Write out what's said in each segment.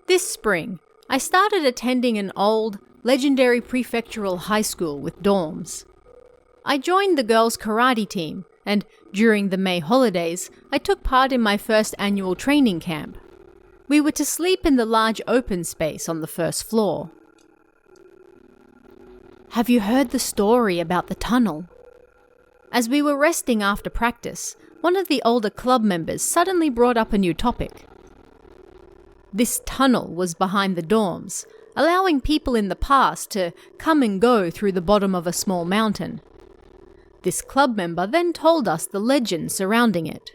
This spring, I started attending an old, legendary prefectural high school with dorms. I joined the girls' karate team, and during the May holidays, I took part in my first annual training camp. We were to sleep in the large open space on the first floor. Have you heard the story about the tunnel? As we were resting after practice, one of the older club members suddenly brought up a new topic. This tunnel was behind the dorms, allowing people in the past to come and go through the bottom of a small mountain. This club member then told us the legend surrounding it.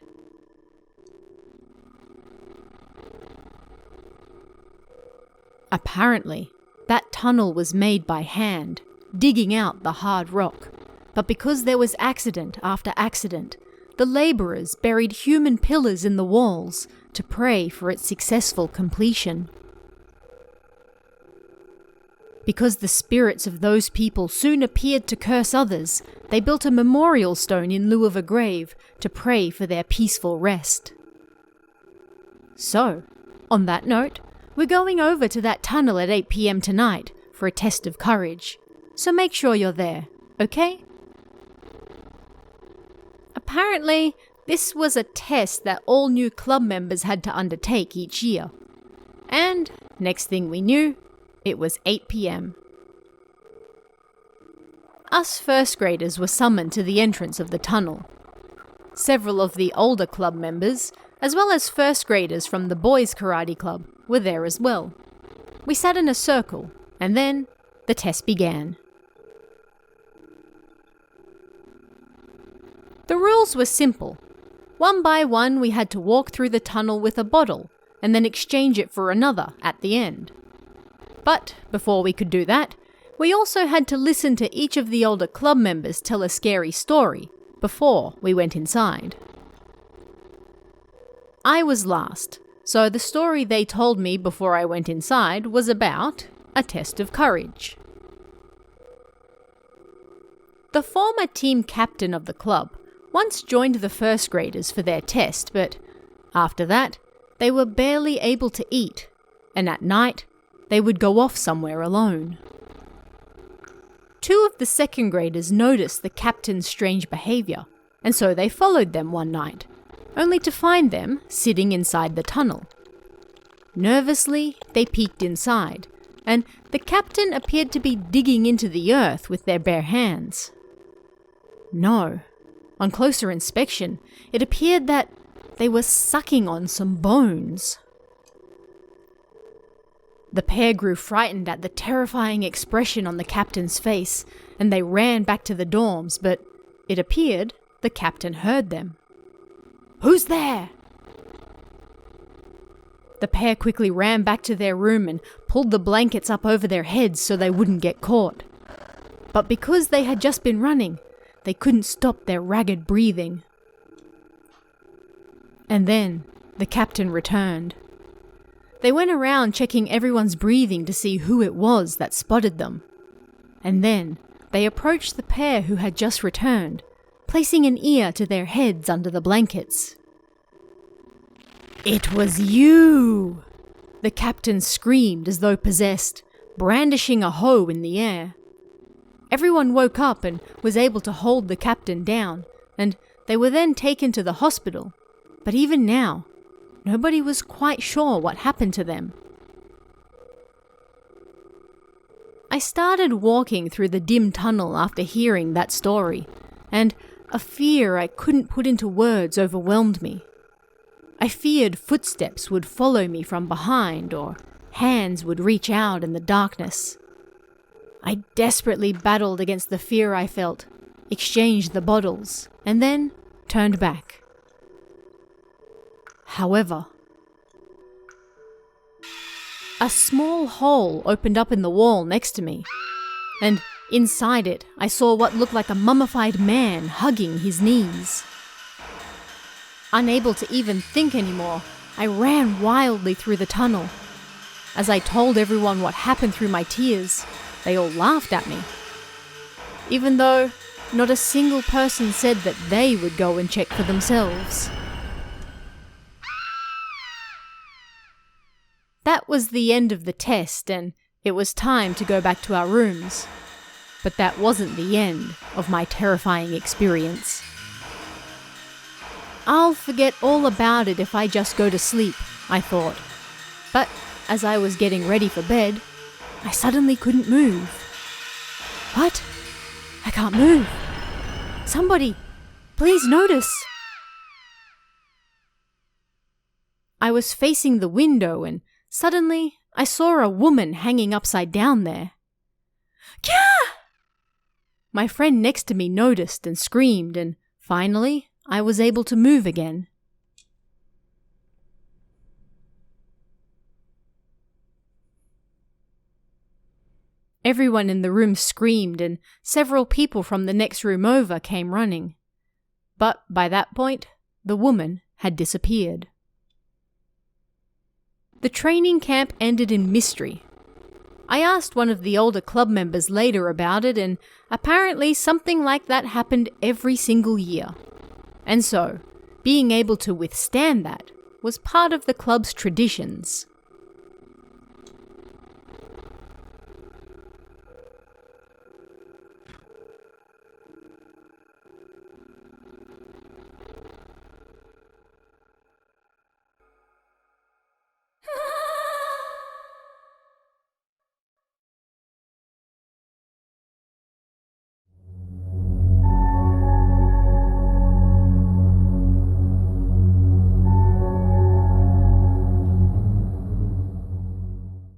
Apparently, that tunnel was made by hand, digging out the hard rock. But because there was accident after accident, the labourers buried human pillars in the walls to pray for its successful completion. Because the spirits of those people soon appeared to curse others, they built a memorial stone in lieu of a grave to pray for their peaceful rest. So, on that note, we're going over to that tunnel at 8 p.m. tonight for a test of courage. So make sure you're there, okay? Apparently, this was a test that all new club members had to undertake each year. And, next thing we knew, it was 8 p.m. Us first graders were summoned to the entrance of the tunnel. Several of the older club members, as well as first graders from the boys' karate club, were there as well. We sat in a circle, and then the test began. The rules were simple. One by one, we had to walk through the tunnel with a bottle, and then exchange it for another at the end. But before we could do that, we also had to listen to each of the older club members tell a scary story before we went inside. I was last, so the story they told me before I went inside was about a test of courage. The former team captain of the club once joined the first graders for their test, but after that, they were barely able to eat, and at night, they would go off somewhere alone. Two of the second graders noticed the captain's strange behaviour, and so they followed them one night, only to find them sitting inside the tunnel. Nervously, they peeked inside, and the captain appeared to be digging into the earth with their bare hands. No, on closer inspection, it appeared that they were sucking on some bones. The pair grew frightened at the terrifying expression on the captain's face, and they ran back to the dorms, but it appeared the captain heard them. "Who's there?" The pair quickly ran back to their room and pulled the blankets up over their heads so they wouldn't get caught. But because they had just been running, they couldn't stop their ragged breathing. And then the captain returned. They went around checking everyone's breathing to see who it was that spotted them. And then they approached the pair who had just returned, placing an ear to their heads under the blankets. "It was you!" The captain screamed as though possessed, brandishing a hoe in the air. Everyone woke up and was able to hold the captain down, and they were then taken to the hospital. But even now, nobody was quite sure what happened to them. I started walking through the dim tunnel after hearing that story, and a fear I couldn't put into words overwhelmed me. I feared footsteps would follow me from behind, or hands would reach out in the darkness. I desperately battled against the fear I felt, exchanged the bottles, and then turned back. However, a small hole opened up in the wall next to me, and inside it I saw what looked like a mummified man hugging his knees. Unable to even think anymore, I ran wildly through the tunnel. As I told everyone what happened through my tears, they all laughed at me. Even though not a single person said that they would go and check for themselves. That was the end of the test and it was time to go back to our rooms. But that wasn't the end of my terrifying experience. I'll forget all about it if I just go to sleep, I thought. But as I was getting ready for bed, I suddenly couldn't move. What? I can't move. Somebody, please notice. I was facing the window and suddenly I saw a woman hanging upside down there. Kya! My friend next to me noticed and screamed, and finally I was able to move again. Everyone in the room screamed and several people from the next room over came running. But by that point, the woman had disappeared. The training camp ended in mystery. I asked one of the older club members later about it, and apparently something like that happened every single year. And so, being able to withstand that was part of the club's traditions.